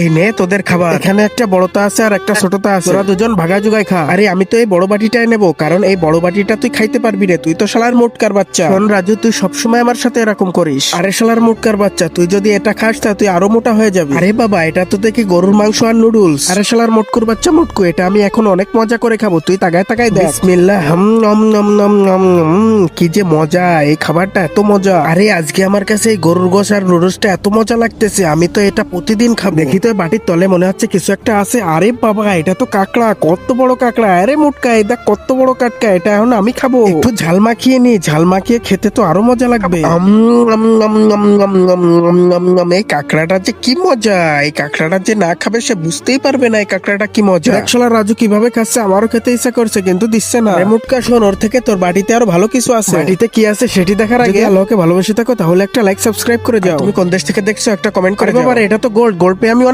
এই নে তোদের খাবার। এখানে একটা বড়তা আছে আর একটা ছোটতা আছে, তোরা দুজন ভাগাজুগাই খা। আরে আমি তো এই বড় বাটিটাই নেবো, কারণ এই বড় বাটিটা তুই খাইতে পারবি রে, তুই তো শালার মোটকার বাচ্চা। শোন রাজু, তুই সবসময় আমার সাথে এরকম করিস। আরে শালার মোটকার বাচ্চা, তুই যদি এটা খাস তা তুই আরো মোটা হয়ে যাবি। আরে বাবা, এটা তো দেখি গরুর মাংস আর নুডলস। আরে শালার মোটকুর বাচ্চা মোটকু, এটা আমি এখন অনেক মজা করে খাবো, তুই তাকায় তাকায় দেখ। বিসমিল্লাহ। নম নম নম নম নম। কি যে মজা, এই খাবারটা এত মজা। আরে আজকে আমার কাছে এই গরুর গোশ আর নুডলসটা এত মজা লাগতেছে, আমি তো এটা প্রতিদিন খাবো। দেখি তো এই বাটির তলে মনে হচ্ছে কিছু একটা আছে। আরে বাবা, এটা তো কাঁকড়া, কত বড় কাঁকড়া। আরে মোটকা, এই দেখ কত বড় কাটকা, এটা এখন আমি খাবো। একটু ঝাল মাখিয়ে নি, ঝাল মাখিয়ে খেতে তো আরো মজা লাগবে। এই কাঁকড়াটা যে কি মজা, এই কাঁকড়াটা যে না খাবে সে বুঝতেই পারবে না এই কাঁকড়াটা কি মজা। একশোলা রাজু কিভাবে খাচ্ছে, আমারও খেতে ইচ্ছা করছে কিন্তু দিচ্ছে না। আরে মোটকা শোন, ওর থেকে তোর বাড়িতে আরো ভালো কিছু আছে। বাড়িতে কি আছে সেটি দেখার আগে আল্লাহকে ভালোবেসে থাকো তাহলে একটা লাইক সাবস্ক্রাইব করে যাও। তুমি কোন দেশ থেকে দেখছো একটা কমেন্ট করে যাও। বাবা, এটা তো গোল্ড, গোল্ড পেয়ে আমি অনেক